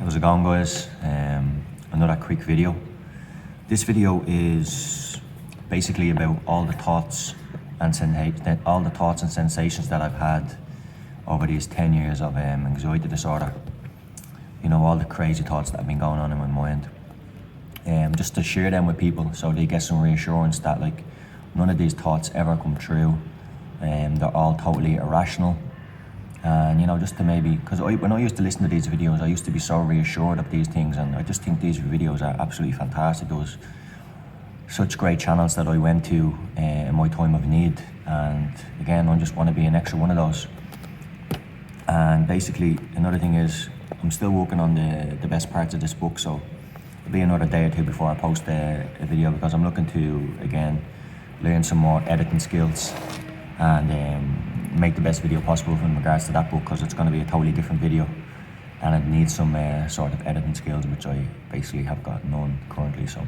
How's it going, guys? Another quick video. This video is basically about all the thoughts and sensations that I've had over these 10 years of anxiety disorder. You know, all the crazy thoughts that have been going on in my mind. Just to share them with people so they get some reassurance that like none of these thoughts ever come true. They're all totally irrational. And you know, just to maybe, because when I used to listen to these videos, I used to be so reassured of these things, and I just think these videos are absolutely fantastic. There was such great channels that I went to in my time of need, and again, I just want to be an extra one of those. And basically, another thing is, I'm still working on the best parts of this book, so it'll be another day or two before I post a video, because I'm looking to, again, learn some more editing skills and make the best video possible in regards to that book, because it's going to be a totally different video and it needs some sort of editing skills, which I basically have got none currently, so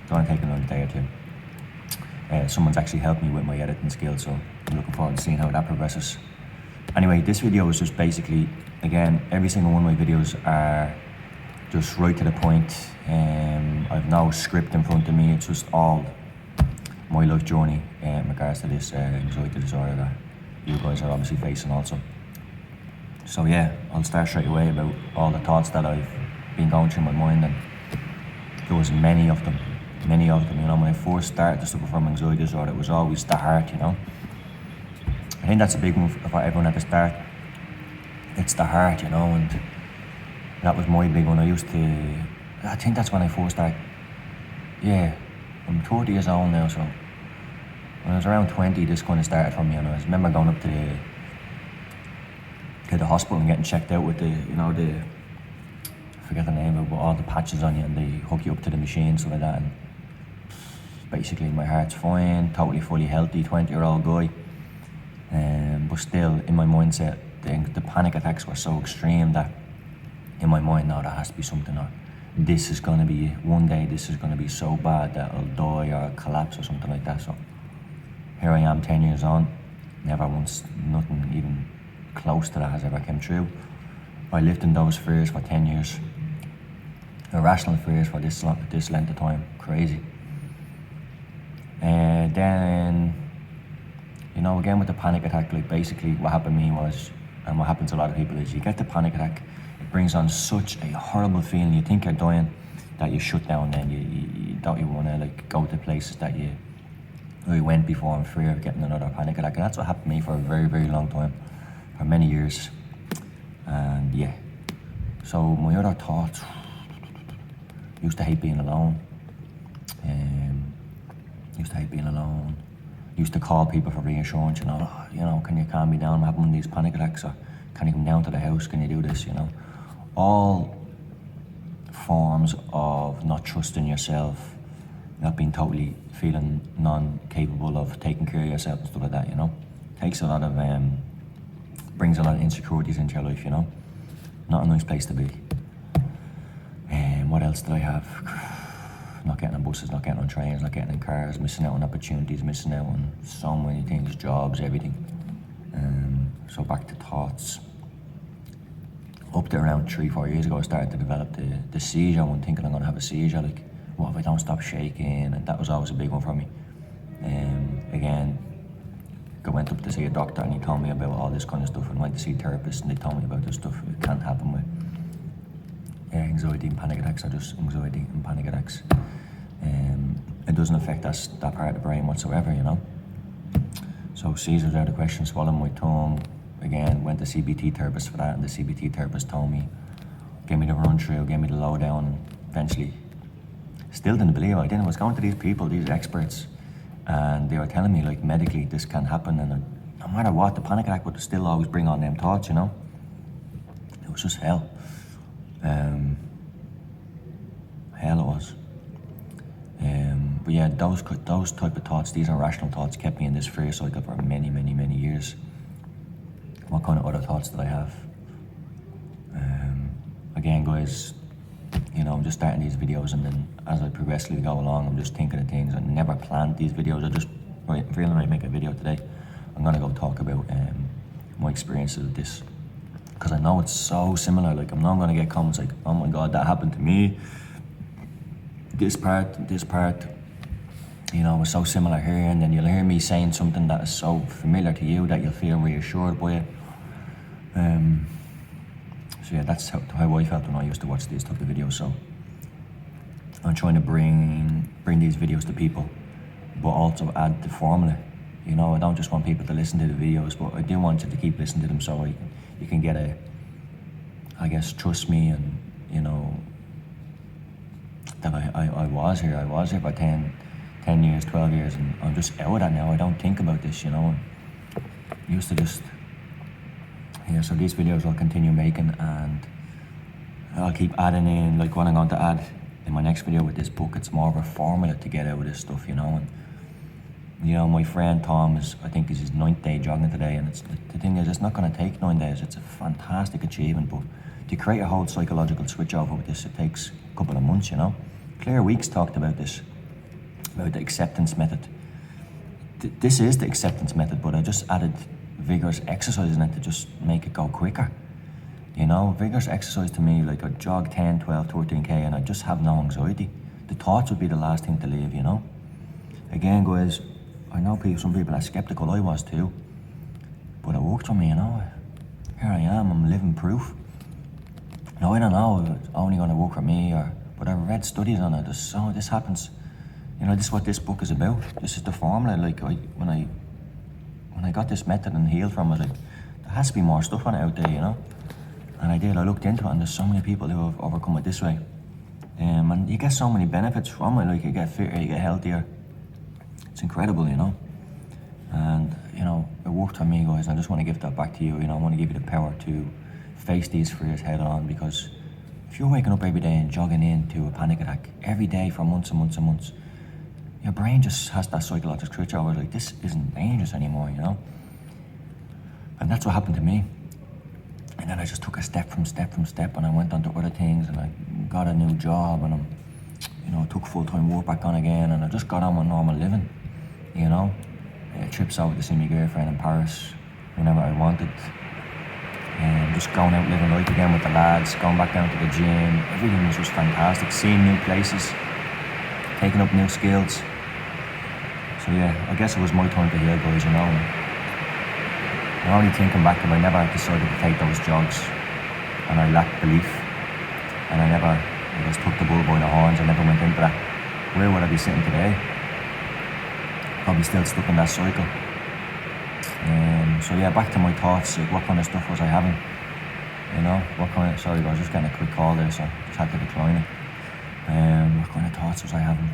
it's going to take another day or two. Someone's actually helped me with my editing skills, so I'm looking forward to seeing how that progresses. Anyway, this video is just basically, again, every single one of my videos are just right to the point. I've no script in front of me, it's just all my life journey in regards to this anxiety disorder that you guys are obviously facing also. So yeah, I'll start straight away about all the thoughts that I've been going through my mind, and there was many of them, you know. When I first started to suffer from anxiety disorder, it was always the heart, you know. I think that's a big one for everyone at the start. It's the heart, you know, and that was my big one. I think that's when I first started. Yeah, I'm 30 years old now, so when I was around 20, this kind of started for me, and I remember going up to the hospital and getting checked out with I forget the name of it, but all the patches on you, and they hook you up to the machine, stuff like that, and basically my heart's fine, totally fully healthy, 20-year-old guy, but still in my mindset, the panic attacks were so extreme that in my mind, no, there has to be something, or this is going to be, one day this is going to be so bad that I'll die or I'll collapse or something like that. So here I am 10 years on, never once, nothing even close to that has ever come true. I lived in those fears for 10 years, irrational fears for this length of time, crazy. And then, you know, again with the panic attack, like basically what happened to me was, and what happens to a lot of people is, you get the panic attack, it brings on such a horrible feeling, you think you're dying, that you shut down, then you don't even want to like go to places that you went before in fear of getting another panic attack. And that's what happened to me for a very, very long time, for many years. And yeah, so my other thoughts, used to hate being alone, used to call people for reassurance, you know, can you calm me down, I'm having one of these panic attacks, or can you come down to the house, can you do this, you know. All forms of not trusting yourself, not being totally feeling non-capable of taking care of yourself and stuff like that, you know. Takes a lot of, brings a lot of insecurities into your life, you know. Not a nice place to be. What else did I have? Not getting on buses, not getting on trains, not getting in cars, missing out on opportunities, missing out on so many things, jobs, everything. So back to thoughts. Up to around 3-4 years ago, I started to develop the seizure one, thinking I'm gonna have a seizure, like, what if I don't stop shaking? And that was always a big one for me. Again, I went up to see a doctor, and he told me about all this kind of stuff, and went to see therapists, and they told me about this stuff. It can't happen with anxiety and panic attacks, or just anxiety and panic attacks. It doesn't affect that part of the brain whatsoever, you know. So seizures out of the question, swallowing my tongue. Again, went to CBT therapist for that, and the CBT therapist told me, gave me the run through, gave me the lowdown, and eventually, still didn't believe it. I was going to these people, these experts, and they were telling me, like, medically this can happen, and no matter what, the panic attack would still always bring on them thoughts, you know. It was just hell. Hell it was. But yeah, those type of thoughts, these irrational thoughts, kept me in this fear cycle for many, many, many years. What kind of other thoughts did I have? Again, guys, you know, I'm just starting these videos, and then as I progressively go along, I'm just thinking of things. I never planned these videos. I just feeling like make a video today. I'm gonna go talk about my experiences with this because I know it's so similar. Like, I'm not going to get comments like, oh my God, that happened to me. This part, you know, was so similar here. And then you'll hear me saying something that is so familiar to you that you'll feel reassured by it. So yeah, that's how I felt when I used to watch these type of videos. So I'm trying to bring these videos to people, but also add the formula. You know, I don't just want people to listen to the videos, but I do want you to keep listening to them so you can get I guess, trust me, and, you know, that I was here for 10 years, 12 years, and I'm just out of that now. I don't think about this, you know. I used to just, yeah, so these videos I'll continue making, and I'll keep adding in, like what I'm going to add in my next video with this book. It's more of a formula to get out of this stuff, you know. And, you know, my friend Tom I think is his 9th day jogging today, and the thing is, it's not going to take 9 days. It's a fantastic achievement, but to create a whole psychological switch over with this, it takes a couple of months, you know. Claire Weeks talked about this, about the acceptance method. This is the acceptance method, but I just added vigorous exercise in it to just make it go quicker. You know, vigorous exercise to me, like, I'd jog 10, 12, 13K and I just have no anxiety. The thoughts would be the last thing to leave, you know. Again, guys, I know some people are skeptical. I was too, but it worked for me, you know. Here I am, I'm living proof. Now, I don't know if it's only going to work for me, but I've read studies on it. This happens. You know, this is what this book is about. This is the formula. Like, when I got this method and healed from it, like, there has to be more stuff on it out there, you know. And I did. I looked into it, and there's so many people who have overcome it this way. And you get so many benefits from it. Like, you get fitter, you get healthier. It's incredible, you know. And, you know, it worked for me, guys. I just want to give that back to you. You know, I want to give you the power to face these fears head on, because if you're waking up every day and jogging into a panic attack every day for months and months and months, your brain just has that psychological switch over, like, this isn't dangerous anymore, you know. And that's what happened to me. And then I just took a step from step, and I went on to other things, and I got a new job, and took full-time work back on again, and I just got on with normal living, you know. Trips out to see my girlfriend in Paris whenever I wanted. And just going out living life again with the lads, going back down to the gym. Everything was just fantastic. Seeing new places, taking up new skills. So yeah, I guess it was my time to heal, guys, you know. I'm only thinking back that I never decided to take those jogs, and I lacked belief, and I never, took the bull by the horns. I never went into that. Where would I be sitting today? Probably still stuck in that cycle. So yeah, back to my thoughts. Like, what kind of stuff was I having? You know, sorry, I was just getting a quick call there, so just had to decline it. What kind of thoughts was I having?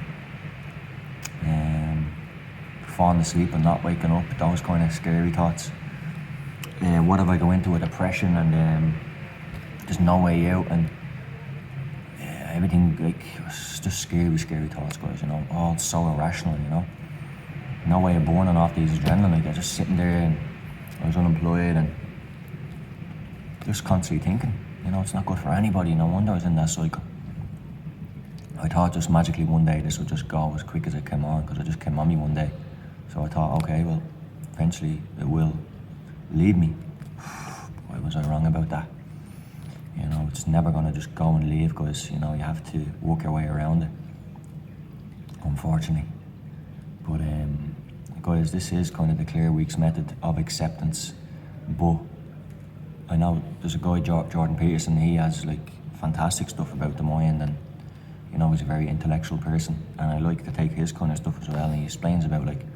Falling asleep and not waking up, those kind of scary thoughts. What if I go into a depression and there's no way out, and everything, like, it's just scary thoughts, guys, you know, all so irrational, you know. No way of burning off these adrenaline. Like, I was just sitting there, and I was unemployed, and just constantly thinking, you know, it's not good for anybody. No wonder I was in that cycle. I thought just magically one day this would just go as quick as it came on, because it just came on me one day. So I thought, okay, well, eventually it will leave me. Why was I wrong about that? You know, it's never going to just go and leave, guys. You know, you have to work your way around it, unfortunately. But guys, this is kind of the Claire Weeks method of acceptance. But I know there's a guy, Jordan Peterson. He has, like, fantastic stuff about the mind, and, you know, he's a very intellectual person, and I like to take his kind of stuff as well. And he explains about, like,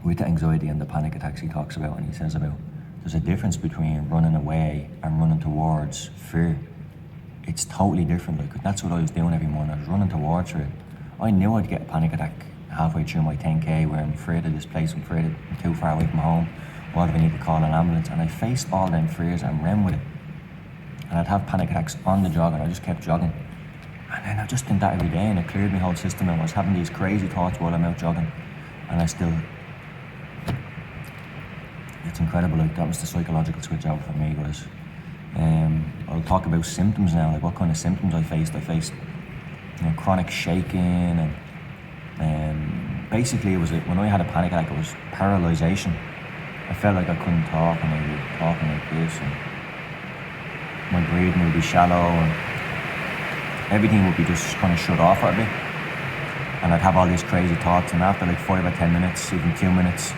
with the anxiety and the panic attacks he talks about, and he says about there's a difference between running away and running towards fear. It's totally different. Like, that's what I was doing every morning. I was running towards it. I knew I'd get a panic attack halfway through my 10K, where I'm afraid of this place, I'm afraid I'm too far away from home. What if I need to call an ambulance? And I faced all them fears and ran with it. And I'd have panic attacks on the jog, and I just kept jogging. And then I just did that every day, and it cleared my whole system, and I was having these crazy thoughts while I'm out jogging. And it's incredible. Like, that was the psychological switch out for me, guys. I'll talk about symptoms now, like what kind of symptoms I faced. I faced, you know, chronic shaking, and basically it was when I had a panic attack, it was paralyzation. I felt like I couldn't talk, and I was talking like this, and my breathing would be shallow, and everything would be just kind of shut off at me. And I'd have all these crazy thoughts, and after like 5 or 10 minutes, even 2 minutes,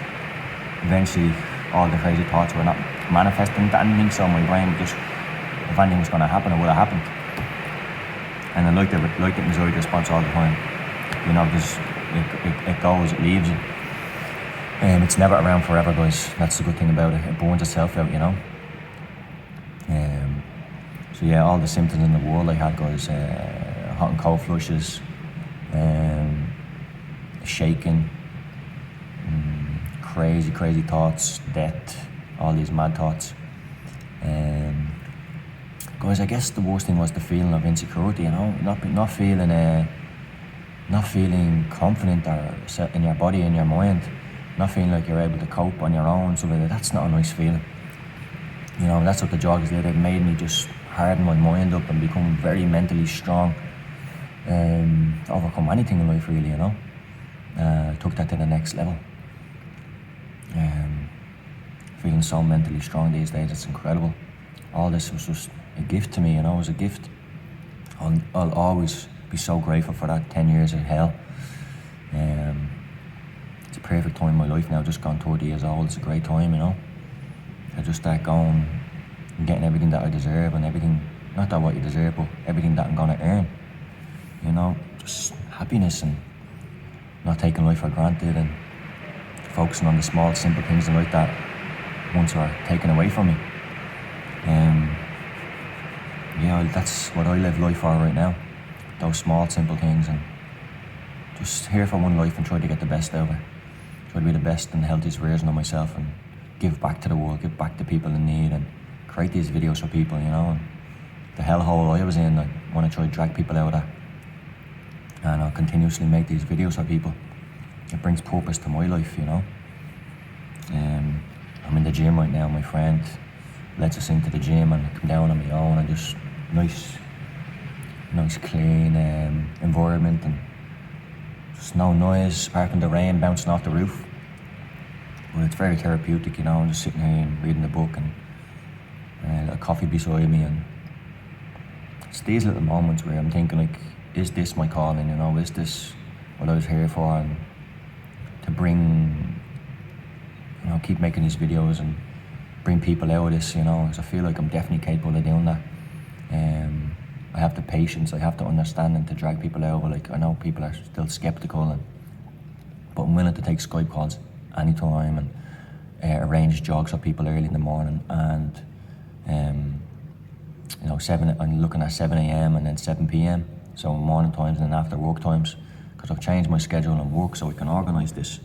eventually all the crazy thoughts were not manifesting into anything, so my brain would just, if anything was going to happen, it would have happened. And I like the anxiety response all the time, you know, because it goes, it leaves you. It's never around forever, guys. That's the good thing about it. It burns itself out, you know. So yeah, all the symptoms in the world I had, guys, hot and cold flushes, shaking, crazy thoughts, death, all these mad thoughts. Guys, I guess the worst thing was the feeling of insecurity, you know, not feeling confident or set in your body, in your mind, not feeling like you're able to cope on your own. So that's not a nice feeling. You know, that's what the jogs did. It made me just harden my mind up and become very mentally strong, overcome anything in life, really, you know. Took that to the next level. Feeling so mentally strong these days, it's incredible. All this was just a gift to me, you know. It was a gift. I'll always be so grateful for that 10 years of hell. It's a perfect time in my life now, just gone 30 years old. It's a great time, you know. I just start going and getting everything that I deserve, and everything, not that what you deserve, but everything that I'm gonna earn. You know, just happiness and not taking life for granted, and focusing on the small, simple things in life that once were taken away from me. Yeah, that's what I live life for right now. Those small, simple things, and just here for one life and try to get the best out of it. Try to be the best and healthiest version of myself, and give back to the world, give back to people in need, and create these videos for people, you know. And the hellhole I was in, I want to try to drag people out of that. And I'll continuously make these videos for people. It brings purpose to my life, you know. I'm in the gym right now. My friend lets us into the gym, and I come down on my own, and just nice clean environment, and just no noise apart from the rain bouncing off the roof. But it's very therapeutic, you know. I'm just sitting here and reading the book, and a coffee beside me, and it's these little moments where I'm thinking, like, is this my calling, you know? Is this what I was here for? And to bring, you know, keep making these videos and bring people out of this, you know, because I feel like I'm definitely capable of doing that. I have the patience, I have the understanding to drag people out. Like, I know people are still skeptical, but I'm willing to take Skype calls anytime, and arrange jogs for people early in the morning, and you know, I'm looking at 7 a.m. and then 7 p.m. so morning times and then after work times, because I've changed my schedule and work so I can organise this,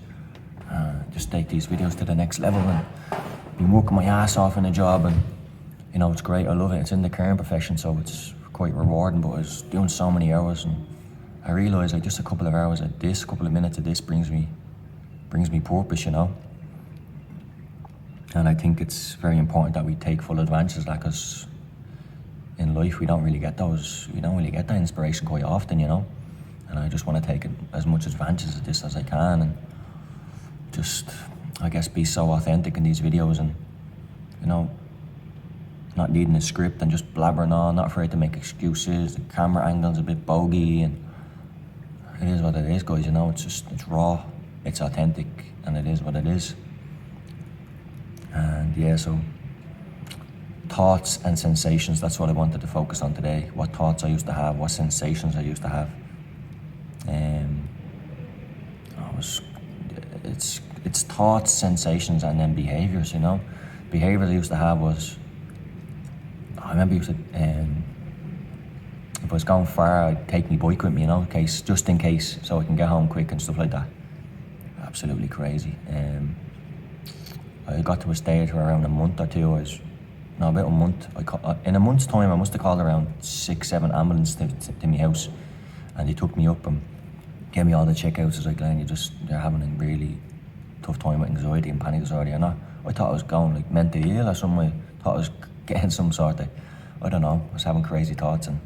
just take these videos to the next level. And been working my ass off in a job, and you know, it's great, I love it. It's in the current profession, so it's quite rewarding, but I was doing so many hours, and I realised like just a couple of hours of this, a couple of minutes of this brings me purpose, you know. And I think it's very important that we take full advantage of that, because in life we don't really get that inspiration quite often, you know. And I just want to take as much advantage of this as I can, and just, I guess, be so authentic in these videos, and you know, not needing a script and just blabbering on, not afraid to make excuses. The camera angle's a bit bogey, and it is what it is, guys, you know. It's raw, it's authentic, and it is what it is. And yeah, so thoughts and sensations, that's what I wanted to focus on today. What thoughts I used to have, what sensations I used to have. It's thoughts, sensations, and then behaviours, you know. Behaviours I used to have was, I remember if I was going far, I'd take my bike with me, you know, just in case, so I can get home quick and stuff like that. Absolutely crazy. I got to a stage where around a month or two, about a month, in a month's time I must have called around 6-7 ambulances to my house, and they took me up and gave me all the checkouts. I was like, Glenn, you're having a really tough time with anxiety and panic disorder. And I thought I was going like mentally ill or something. I thought I was getting some sort of, I don't know, I was having crazy thoughts, and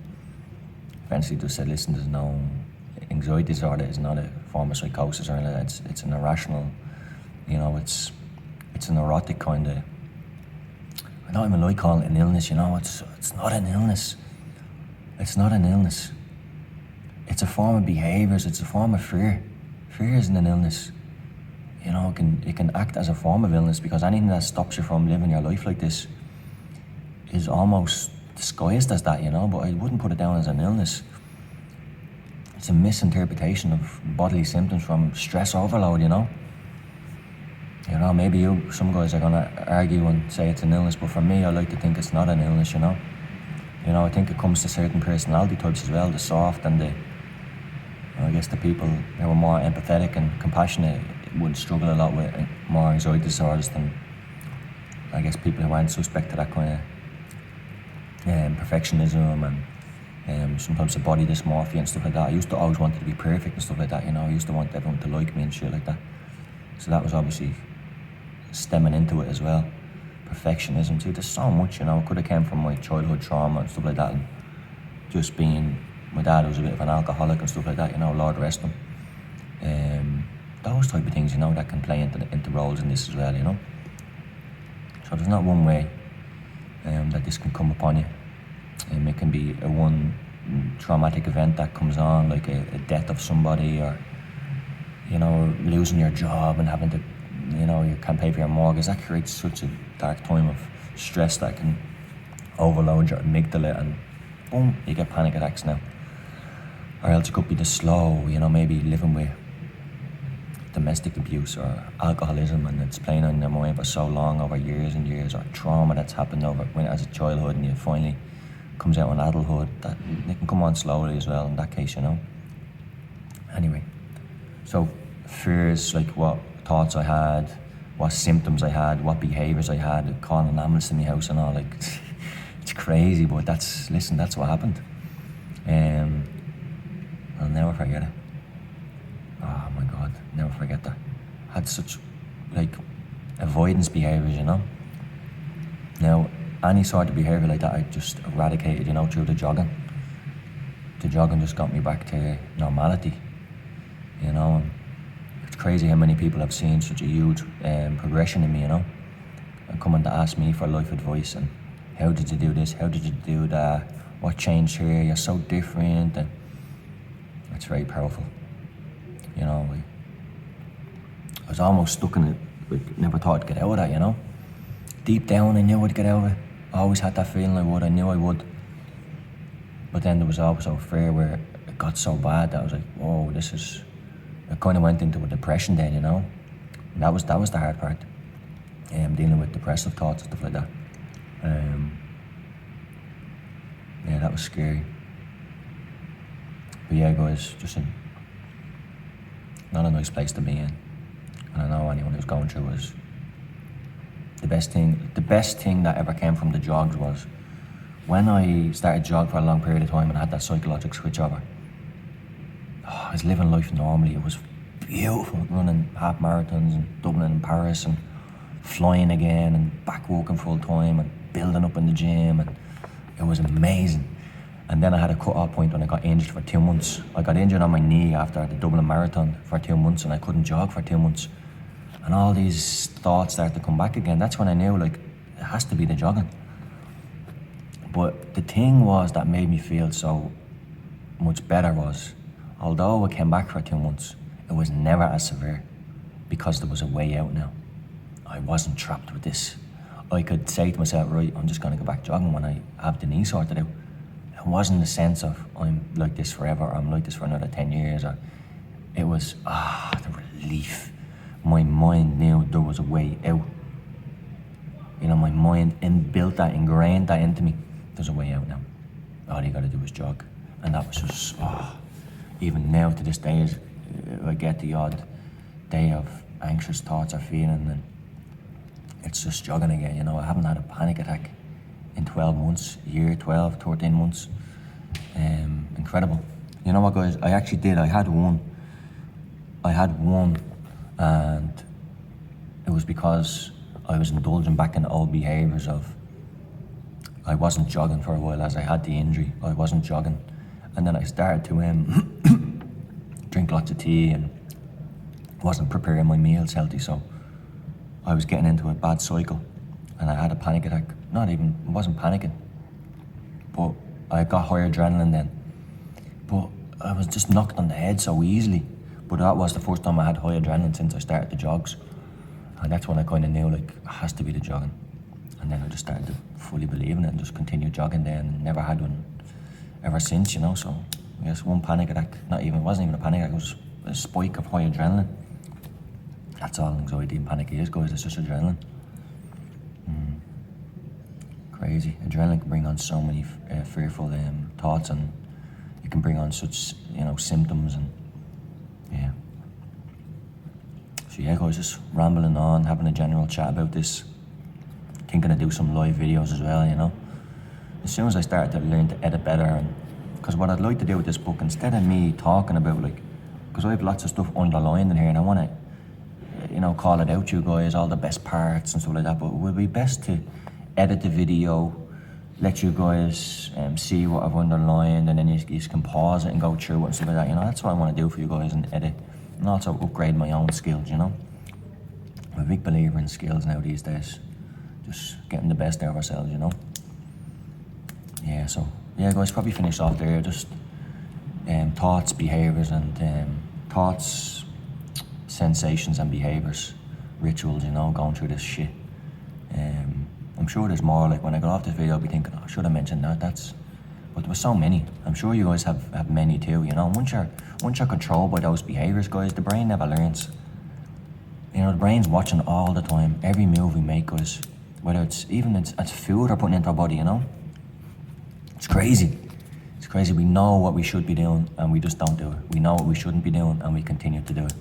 eventually just said, listen, there's no, anxiety disorder is not a form of psychosis or anything like that. It's an irrational, you know, it's a neurotic kind of, I don't even like calling it an illness, you know. It's not an illness. It's not an illness. It's a form of behaviours. It's a form of fear. Fear isn't an illness. You know, it can act as a form of illness, because anything that stops you from living your life like this is almost disguised as that, you know. But I wouldn't put it down as an illness. It's a misinterpretation of bodily symptoms from stress overload, you know. You know, maybe some guys are gonna argue and say it's an illness, but for me, I like to think it's not an illness, you know. You know, I think it comes to certain personality types as well, the soft and I guess the people who are more empathetic and compassionate would struggle a lot with more anxiety disorders than, I guess, people who aren't suspect to that kind of perfectionism and sometimes the body dysmorphia and stuff like that. I used to always want to be perfect and stuff like that, you know. I used to want everyone to like me and shit like that. So that was obviously stemming into it as well. Perfectionism too. There's so much, you know. It could have came from my childhood trauma and stuff like that, and just being, my dad was a bit of an alcoholic and stuff like that, you know, Lord rest him. Those type of things, you know, that can play into roles in this as well, you know. So there's not one way that this can come upon you. It can be a one traumatic event that comes on, like a death of somebody, or, you know, losing your job and having to, you know, you can't pay for your mortgage. That creates such a dark time of stress that can overload your amygdala, and boom, you get panic attacks now. Or else it could be the slow, you know, maybe living with domestic abuse or alcoholism, and it's playing on your mind for so long, over years and years, or trauma that's happened over when as a childhood and you finally comes out in adulthood. That it can come on slowly as well in that case, you know. Anyway, so fears, like what thoughts I had, what symptoms I had, what behaviours I had, calling an ambulance in my house and all, like it's crazy, but that's what happened. I'll never forget it. Oh my God, never forget that. I had such like avoidance behaviours, you know. Now, any sort of behaviour like that I just eradicated, you know, through the jogging. The jogging just got me back to normality, you know. And it's crazy how many people have seen such a huge progression in me, you know, and coming to ask me for life advice and how did you do this, how did you do that, what changed here, you're so different. And it's very powerful, you know. I was almost stuck in it, like, never thought I'd get out of that, you know. Deep down I knew I'd get out of it. I always had that feeling I knew I would. But then there was also fear where it got so bad that I was like, whoa, I kind of went into a depression then, you know. And that was the hard part. Dealing with depressive thoughts and stuff like that. Yeah, that was scary. But yeah, guys, just not a nice place to be in. And I know anyone who's going through is the best thing that ever came from the jogs was when I started jog for a long period of time and had that psychological switch over. I was living life normally. It was beautiful, running half marathons in Dublin and Paris and flying again and back working full time and building up in the gym, and it was amazing. And then I had a cut-off point when I got injured for 2 months. I got injured on my knee after the Dublin Marathon for 2 months, and I couldn't jog for 2 months. And all these thoughts started to come back again. That's when I knew, like, it has to be the jogging. But the thing was that made me feel so much better was, although I came back for 2 months, it was never as severe because there was a way out now. I wasn't trapped with this. I could say to myself, right, I'm just going to go back jogging when I have the knee sorted out. It wasn't the sense of I'm like this forever, or I'm like this for another 10 years. Or it was, the relief. My mind knew there was a way out. You know, my mind ingrained that into me. There's a way out now. All you got to do is jog. And that was just, even now to this day, I get the odd day of anxious thoughts or feeling, and it's just jogging again, you know. I haven't had a panic attack in 12 months, year, 12, 13 months. Incredible. You know what, guys, I actually did. I had one, and it was because I was indulging back in old behaviours of, I wasn't jogging for a while as I had the injury. I wasn't jogging. And then I started to drink lots of tea and wasn't preparing my meals healthy, so I was getting into a bad cycle and I had a panic attack. I wasn't panicking, but I got higher adrenaline then. But I was just knocked on the head so easily. But that was the first time I had high adrenaline since I started the jogs. And that's when I kind of knew, like, it has to be the jogging. And then I just started to fully believe in it and just continued jogging then, and never had one ever since, you know. So I guess one panic attack, it wasn't even a panic attack, it was a spike of high adrenaline. That's all anxiety and panic is, guys, it's just adrenaline. Crazy. Adrenaline can bring on so many fearful thoughts, and it can bring on such, symptoms, and yeah. So yeah, guys, just rambling on, having a general chat about this. Thinking to do some live videos as well, you know. As soon as I started to learn to edit better, and because what I'd like to do with this book, instead of me talking about, like, because I have lots of stuff underlined in here, and I want to, call it out to you guys, all the best parts and stuff like that, but it would be best to edit the video, let you guys see what I've underlined, and then you can pause it and go through it and stuff like that, you know. That's what I want to do for you guys, and edit, and also upgrade my own skills, you know. I'm a big believer in skills now these days. Just getting the best out of ourselves, you know. Yeah, so yeah, guys, probably finish off there. Just thoughts, behaviours, and thoughts, sensations, and behaviours, rituals, you know, going through this shit. I'm sure there's more. Like, when I got off this video, I'll be thinking, I should have mentioned that. But there were so many. I'm sure you guys have many too, you know. Once you're controlled by those behaviours, guys, the brain never learns. You know, the brain's watching all the time. Every move we make, guys, whether it's food or putting into our body, you know. It's crazy. It's crazy. We know what we should be doing, and we just don't do it. We know what we shouldn't be doing, and we continue to do it.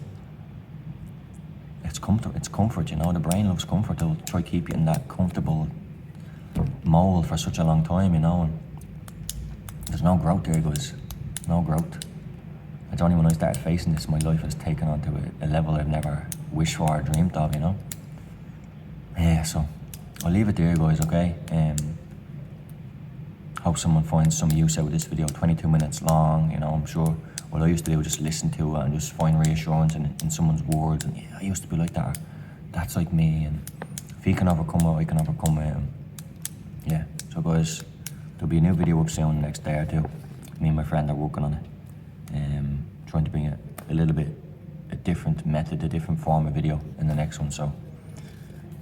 It's comfort, you know. The brain loves comfort. It'll try to keep you in that comfortable mold for such a long time, you know. And there's no growth there, guys. No growth. It's only when I started facing this, my life has taken on to a level I've never wished for or dreamed of, you know. Yeah, so I'll leave it there, guys, okay? Hope someone finds some use out of this video. 22 minutes long, you know. I'm sure what I used to do was just listen to it and just find reassurance in someone's words. And yeah, I used to be like that. That's like me. And if he can overcome it, I can overcome it. And yeah, so guys, there'll be a new video up soon the next day or two. Me and my friend are working on it. Trying to bring a different method, a different form of video in the next one. So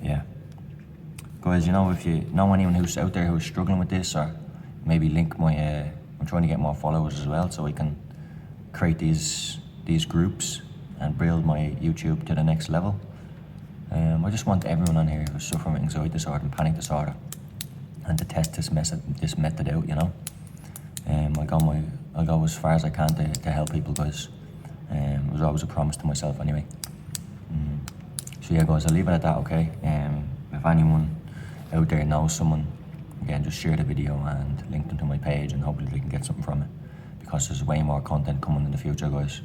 yeah, guys, you know, if you know anyone who's out there who's struggling with this, or maybe link my I'm trying to get more followers as well, so I can create these groups and build my YouTube to the next level. I just want everyone on here who's suffering with anxiety disorder and panic disorder, and to test this method out, you know. I'll go as far as I can to help people, guys. It was always a promise to myself anyway. So yeah, guys, I'll leave it at that, okay? If anyone out there knows someone, again, just share the video and link them to my page, and hopefully they can get something from it, because there's way more content coming in the future, guys.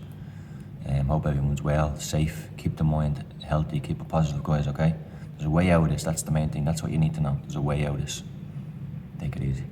Hope everyone's well, safe, keep the mind healthy, keep it positive, guys, okay? There's a way out of this, that's the main thing. That's what you need to know. There's a way out of this. Take it easy.